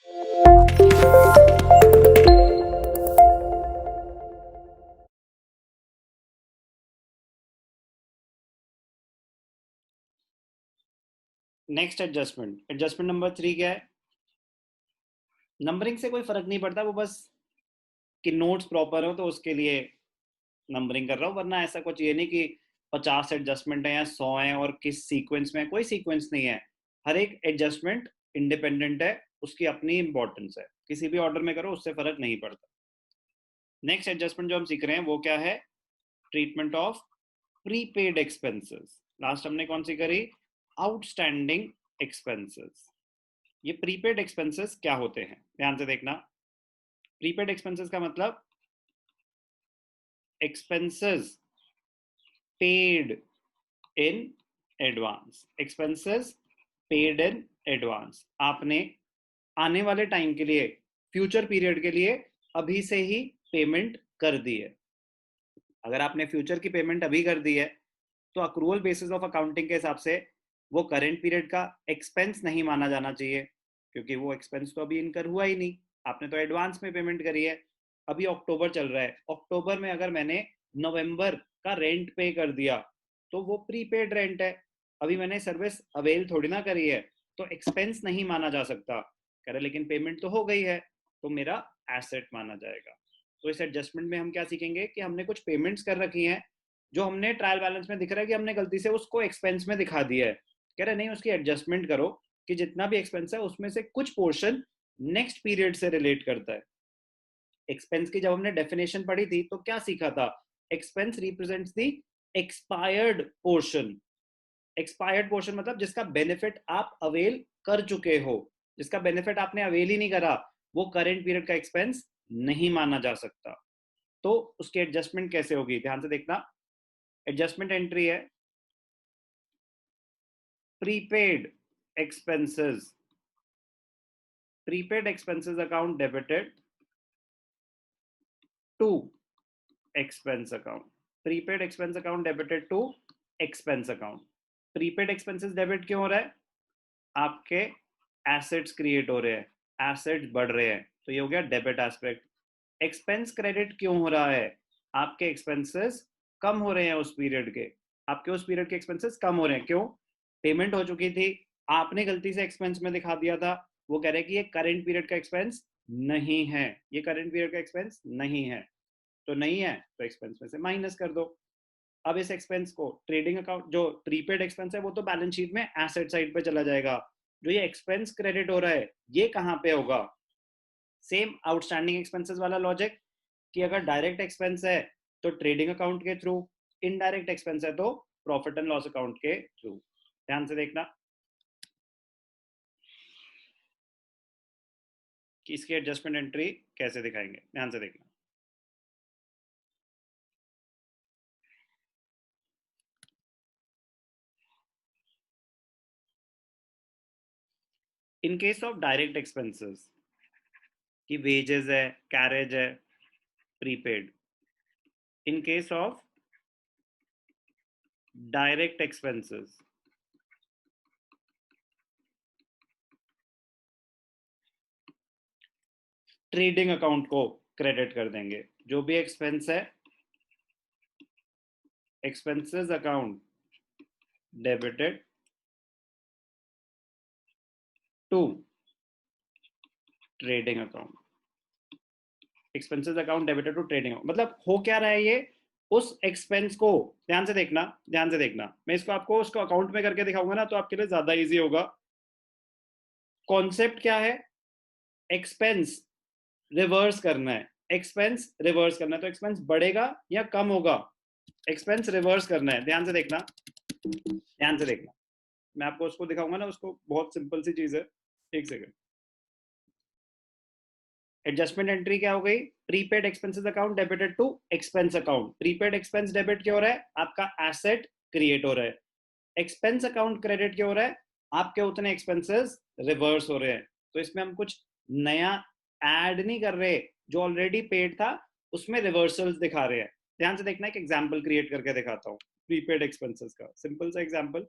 Next adjustment number 3 क्या है? Numbering से कोई फर्क नहीं पड़ता, वो बस कि नोट्स प्रॉपर हो तो उसके लिए नंबरिंग कर रहा हूँ, वरना ऐसा कुछ ये नहीं कि 50 एडजस्टमेंट है या 100 है और किस सीक्वेंस में, कोई सीक्वेंस नहीं है। हर एक एडजस्टमेंट इंडिपेंडेंट है, उसकी अपनी इंपॉर्टेंस है, किसी भी ऑर्डर में करो उससे फर्क नहीं पड़ता। नेक्स्ट एडजस्टमेंट जो हम सीख रहे हैं वो क्या है? Treatment of prepaid expenses. Last हमने कौन सी करी? Outstanding expenses. ये प्रीपेड एक्सपेंसेस क्या होते हैं, ध्यान से देखना। प्रीपेड एक्सपेंसेस का मतलब expenses paid in advance. Expenses paid in advance, आपने आने वाले टाइम के लिए, फ्यूचर पीरियड के लिए अभी से ही पेमेंट कर दी है। अगर आपने फ्यूचर की पेमेंट अभी कर दी है तो अक्रूवल बेसिस ऑफ अकाउंटिंग के हिसाब से वो करेंट पीरियड का एक्सपेंस नहीं माना जाना चाहिए, क्योंकि वो एक्सपेंस तो अभी इनकर हुआ ही नहीं, आपने तो एडवांस में पेमेंट करी है। अभी अक्टूबर चल रहा है, अक्टूबर में अगर मैंने नवंबर का रेंट पे कर दिया तो वो प्रीपेड रेंट है, अभी मैंने सर्विस अवेल थोड़ी ना करी है, तो एक्सपेंस नहीं माना जा सकता। कह रहे लेकिन पेमेंट तो हो गई है, तो मेरा एसेट माना जाएगा। तो इस एडजस्टमेंट में हम क्या सीखेंगे कि हमने कुछ पेमेंट्स कर रखी हैं जो हमने ट्रायल बैलेंस में दिख रहा है कि हमने गलती से उसको एक्सपेंस में दिखा दिया है। कह रहे नहीं, उसकी एडजस्टमेंट करो कि जितना भी एक्सपेंस है उसमें से कुछ पोर्शन नेक्स्ट पीरियड से रिलेट करता है। एक्सपेंस की जब हमने डेफिनेशन पढ़ी थी तो क्या सीखा था? Expense represents the expired portion. Expired portion मतलब जिसका बेनिफिट आप अवेल कर चुके हो, जिसका बेनिफिट आपने अवेल ही नहीं करा, वो करेंट पीरियड का एक्सपेंस नहीं माना जा सकता। तो उसकी एडजस्टमेंट कैसे होगी, ध्यान से देखना। एडजस्टमेंट एंट्री है prepaid expenses, prepaid expenses account debited to expense account. Prepaid expense account debited to expense account. Prepaid expenses debit क्यों हो रहा है? आपके एसेट्स क्रिएट हो रहे हैं, एसेट्स बढ़ रहे हैं, तो ये हो गया डेबिट एस्पेक्ट। एक्सपेंस क्रेडिट क्यों हो रहा है? आपके एक्सपेंसेस कम हो रहे हैं उस पीरियड के, आपके उस पीरियड के एक्सपेंसेस कम हो रहे हैं। क्यों? पेमेंट हो चुकी थी, आपने गलती से एक्सपेंस में दिखा दिया था, वो कह रहे हैं कि ये करंट पीरियड का एक्सपेंस नहीं है, ये करंट पीरियड का एक्सपेंस नहीं है, तो नहीं है तो एक्सपेंस में से माइनस कर दो। अब इस एक्सपेंस को ट्रेडिंग अकाउंट, जो प्रीपेड एक्सपेंस है वो तो बैलेंस शीट में एसेट साइड पे चला जाएगा, जो ये एक्सपेंस क्रेडिट हो रहा है ये कहाँ पे होगा? सेम आउटस्टैंडिंग एक्सपेंसेस वाला लॉजिक, कि अगर डायरेक्ट एक्सपेंस है तो ट्रेडिंग अकाउंट के थ्रू, इनडायरेक्ट एक्सपेंस है तो प्रॉफिट एंड लॉस अकाउंट के थ्रू। ध्यान से देखना कि इसकी एडजस्टमेंट एंट्री कैसे दिखाएंगे, ध्यान से देखना। In case of direct expenses कि वेजेस है, कैरेज है, prepaid. In case of direct expenses, trading account को क्रेडिट कर देंगे। जो भी एक्सपेंस है, expenses account debited to trading account. Expenses account debited to trading account मतलब हो क्या रहा है ये? उस एक्सपेंस को, ध्यान से देखना, ध्यान से देखना, मैं इसको आपको उसको अकाउंट में करके दिखाऊंगा ना तो आपके लिए ज्यादा इजी होगा। कॉन्सेप्ट क्या है? एक्सपेंस रिवर्स करना है, एक्सपेंस रिवर्स करना है, तो एक्सपेंस बढ़ेगा या कम होगा? एक्सपेंस रिवर्स करना है, ध्यान से देखना, ध्यान से देखना। मैं आपको उसको दिखाऊंगा ना, उसको बहुत सिंपल सी चीज है। एक सेकंड। एडजस्टमेंट एंट्री क्या हो गई? Prepaid expenses account debited to expense account. Prepaid expense debit क्यों हो रहा है? आपका एसेट क्रिएट हो रहा है। एक्सपेंस अकाउंट क्रेडिट क्यों हो रहा है? आपके उतने एक्सपेंसेस रिवर्स हो रहे हैं। तो इसमें हम कुछ नया ऐड नहीं कर रहे, जो ऑलरेडी पेड था उसमें रिवर्सल्स दिखा रहे हैं। ध्यान से देखना, एक एग्जांपल क्रिएट करके दिखाता हूँ प्रीपेड एक्सपेंसेस का, सिंपल सा example.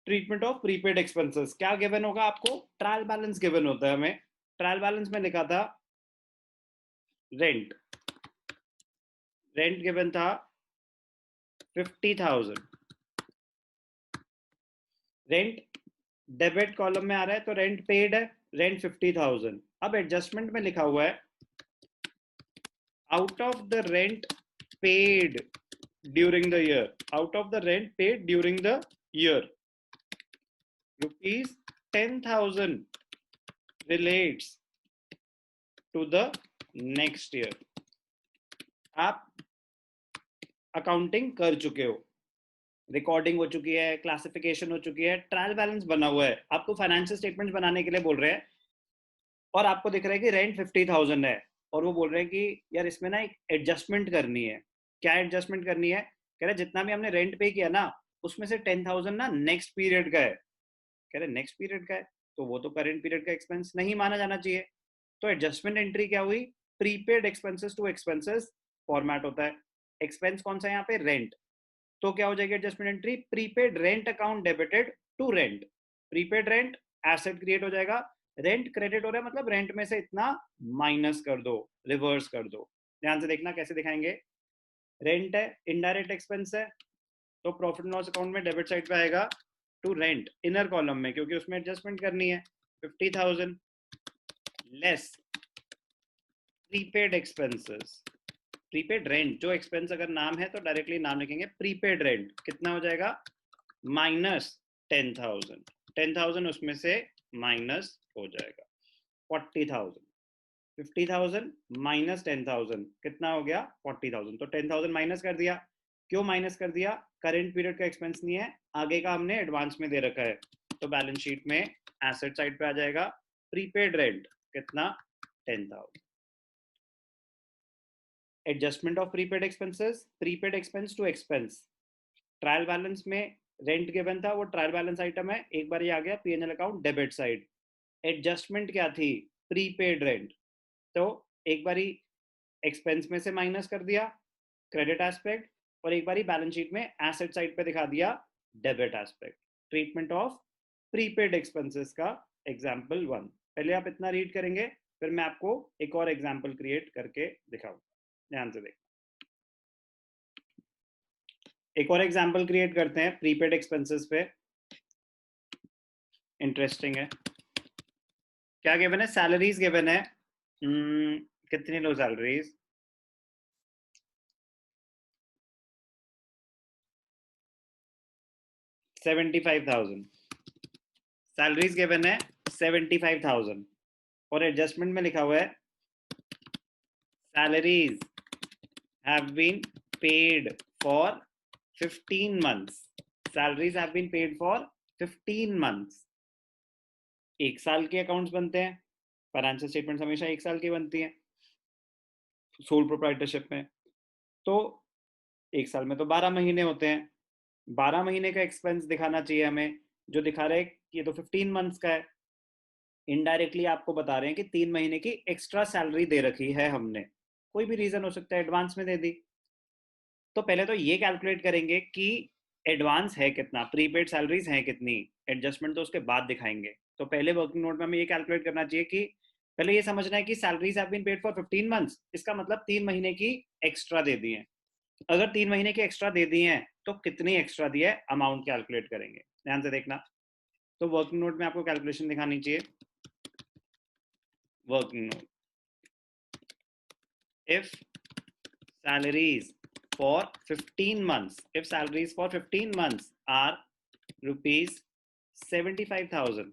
Treatment of prepaid expenses क्या गिवन होगा आपको? ट्रायल बैलेंस गिवन होता है हमें। ट्रायल बैलेंस में लिखा था रेंट, रेंट गिवन था 50,000। रेंट डेबिट कॉलम में आ रहा है तो रेंट पेड है, रेंट 50,000। अब एडजस्टमेंट में लिखा हुआ है out of the rent paid during the year, out of the rent paid during the year rupees 10,000 relates to the next year। आप अकाउंटिंग कर चुके हो, रिकॉर्डिंग हो चुकी है, क्लासिफिकेशन हो चुकी है, ट्रायल बैलेंस बना हुआ है, आपको फाइनेंशियल स्टेटमेंट बनाने के लिए बोल रहे हैं और आपको दिख रहा है कि रेंट 50,000 है और वो बोल रहे हैं कि यार इसमें ना एक एडजस्टमेंट करनी है। क्या एडजस्टमेंट करनी है? कह रहे जितना भी हमने रेंट पे किया ना उसमें से 10,000 ना नेक्स्ट पीरियड का है। कह रहे नेक्स्ट पीरियड का है तो वो तो करंट पीरियड का एक्सपेंस नहीं माना जाना चाहिए। तो एडजस्टमेंट एंट्री क्या हुई? Prepaid expenses to expenses format होता है। एक्सपेंस कौन सा है यहाँ पे? रेंट। तो क्या हो जाएगी adjustment entry? Prepaid rent account debited to rent. Prepaid rent asset create हो जाएगा, रेंट क्रेडिट हो रहा है मतलब रेंट में से इतना माइनस कर दो, रिवर्स कर दो। ध्यान से देखना कैसे दिखाएंगे। रेंट है, इनडायरेक्ट एक्सपेंस है, तो प्रॉफिट एंड लॉस अकाउंट में डेबिट साइड पे आएगा टू रेंट इनर कॉलम में, क्योंकि उसमें एडजस्टमेंट करनी है। 50,000 less prepaid expenses, prepaid rent, जो एक्सपेंस अगर नाम है तो डायरेक्टली नाम लिखेंगे प्रीपेड रेंट, कितना हो जाएगा? माइनस 10,000। 10,000 उसमें से माइनस हो जाएगा 40,000। 50,000 माइनस 10,000 कितना हो गया? 40,000। तो 10,000 माइनस कर दिया। क्यों माइनस कर दिया? करंट पीरियड का एक्सपेंस नहीं है, आगे का हमने एडवांस में दे रखा है, तो बैलेंस शीट में एसेट साइड पे आ जाएगा प्रीपेड रेंट कितना? 10,000। Adjustment of prepaid expenses, prepaid expense to expense. Trial balance में रेंट गिवन था, वो ट्रायल बैलेंस आइटम है, एक बार ये आ गया PNL account debit side. Adjustment क्या थी? प्रीपेड रेंट, तो एक बारी एक्सपेंस में से माइनस कर दिया क्रेडिट एस्पेक्ट, और एक बारी बैलेंस शीट में एसेट साइड पे दिखा दिया debit aspect. Treatment of prepaid expenses का एग्जाम्पल 1। पहले आप इतना रीड करेंगे, फिर मैं आपको एक और एग्जाम्पल क्रिएट करके दिखाऊंगा। ध्यान से देख, एक और एग्जाम्पल क्रिएट करते हैं प्रीपेड एक्सपेंसेस पे, इंटरेस्टिंग है। क्या गिवन है? सैलरीज गिवन है। कितनी लो सैलरीज? 75,000। सैलरीज गिवन है 75,000 और एडजस्टमेंट में लिखा हुआ है salaries have been paid for 15 months। Salaries have been paid for 15 months। एक साल के अकाउंट्स बनते हैं, फाइनेंशियल स्टेटमेंट्स हमेशा एक साल की बनती हैं सोल प्रोप्राइटरशिप में, तो एक साल में तो 12 महीने होते हैं। 12 महीने का एक्सपेंस दिखाना चाहिए हमें, जो दिखा रहे हैं ये तो 15 मंथ्स का है। इनडायरेक्टली आपको बता रहे हैं कि 3 महीने की एक्स्ट्रा सैलरी दे रखी है हमने, कोई भी रीजन हो सकता है, एडवांस में दे दी। तो पहले तो ये कैलकुलेट करेंगे कि एडवांस है कितना, प्रीपेड सैलरीज हैं कितनी, एडजस्टमेंट तो उसके बाद दिखाएंगे। तो पहले वर्किंग नोट में हमें ये कैलकुलेट करना चाहिए कि पहले ये समझना है कि salaries have been paid for 15 months, इसका मतलब 3 महीने की एक्स्ट्रा दे दी है। अगर 3 महीने की एक्स्ट्रा दे दी है तो कितनी एक्स्ट्रा दी है, अमाउंट कैलकुलेट करेंगे। ध्यान से देखना, तो वर्किंग नोट में आपको कैलकुलेशन दिखानी चाहिए। Working note, if salaries for 15 months, if salaries for 15 months are rupees 75,000,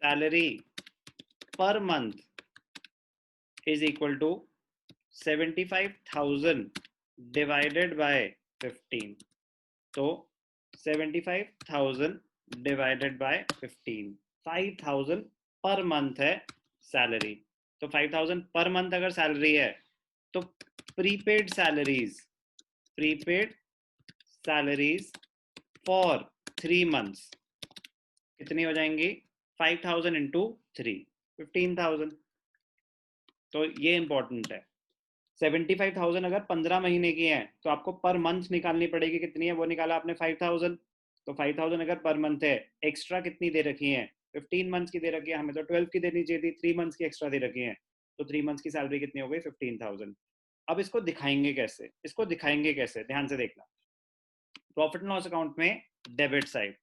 salary per month is equal to 75,000 divided by 15। तो 75,000 divided by 15, 5,000 पर मंथ है सैलरी। तो 5,000 पर मंथ अगर सैलरी है तो prepaid salaries, prepaid salaries for 3 months कितनी हो जाएंगी? 5,000 into 3, 15,000। तो ये इंपॉर्टेंट है। 75,000 अगर 15 महीने की है तो आपको पर मंथ निकालनी पड़ेगी, कितनी है वो निकाला आपने 5,000। तो 5000 अगर पर मंथ है, एक्स्ट्रा कितनी दे रखी है, 15 मंथ्स की दे रखी है, हमें तो 12 की देनी चाहिए थी, 3 मंथ्स की एक्स्ट्रा दे रखी है, तो 3 मंथ्स की सैलरी कितनी हो गई, 15,000। अब इसको दिखाएंगे कैसे, इसको दिखाएंगे कैसे, ध्यान से देखना। प्रॉफिट एंड लॉस अकाउंट में debit side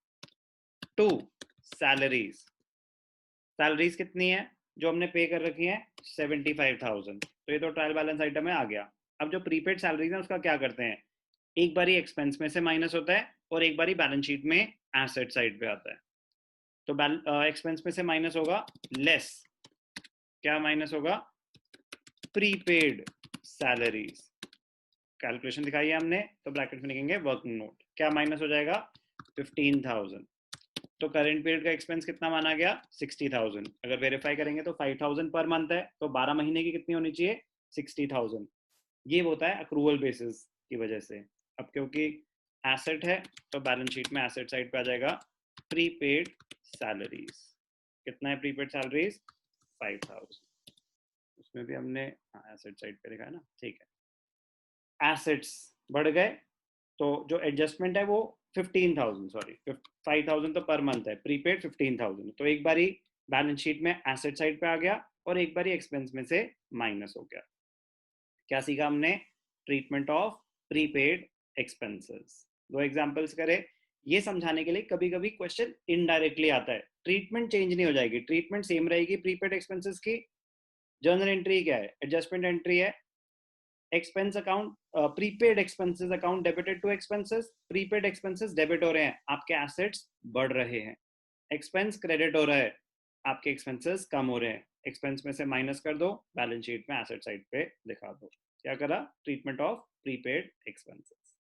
to salaries, salaries कितनी है जो हमने पे कर रखी है, 75,000, तो ये तो ट्रायल बैलेंस आइटम है, आ गया। अब जो प्रीपेड सैलरीज है उसका क्या करते हैं, एक बारी एक्सपेंस में से माइनस होता है और एक बारी बैलेंस शीट में एसेट साइड पे आता है। तो एक्सपेंस में से माइनस होगा लेस, क्या माइनस होगा, प्रीपेड सैलरीज। कैलकुलेशन दिखाई है हमने, तो ब्रैकेट में लिखेंगे वर्किंग नोट, क्या माइनस हो जाएगा, 15,000। तो करंट पीरियड का एक्सपेंस कितना माना गया, 60,000। अगर वेरीफाई करेंगे तो 5,000 पर मंथ है, तो 12 महीने की कितनी होनी चाहिए, 60,000। ये होता है अक्रूवल बेसिस की वजह से। अब क्योंकि एसेट है तो बैलेंस शीट में एसेट साइड पे आ जाएगा प्रीपेड सैलरीज। कितना है प्रीपेड सैलरीज, 5,000। उसमें भी हमने एसेट साइड पे लिखा है ना, ठीक है। एसेट्स बढ़ गए, तो जो एडजस्टमेंट है वो 15,000, सॉरी 5,000 तो पर मंथ है, प्रीपेड 15,000, तो एक बारी बैलेंस शीट में एसेट साइड पे आ गया और एक बारी एक्सपेंस में से माइनस हो गया। क्या सीखा हमने, ट्रीटमेंट ऑफ प्रीपेड एक्सपेंसेस। दो एग्जांपल्स करें, ये समझाने के लिए कभी कभी क्वेश्चन इनडायरेक्टली आता है, ट्रीटमेंट चेंज नहीं हो जाएगी, ट्रीटमेंट सेम रहेगी प्रीपेड एक्सपेंसेस की। जर्नल एंट्री क्या है, एडजस्टमेंट एंट्री है, expense account, prepaid expenses account debited to expenses, prepaid expenses debit हो रहे हैं, आपके एसेट्स बढ़ रहे हैं, एक्सपेंस क्रेडिट हो रहा है, आपके एक्सपेंसेस कम हो रहे हैं, एक्सपेंस में से माइनस कर दो, बैलेंस शीट में एसेट साइड पे दिखा दो। क्या करा, ट्रीटमेंट ऑफ प्रीपेड एक्सपेंसेस।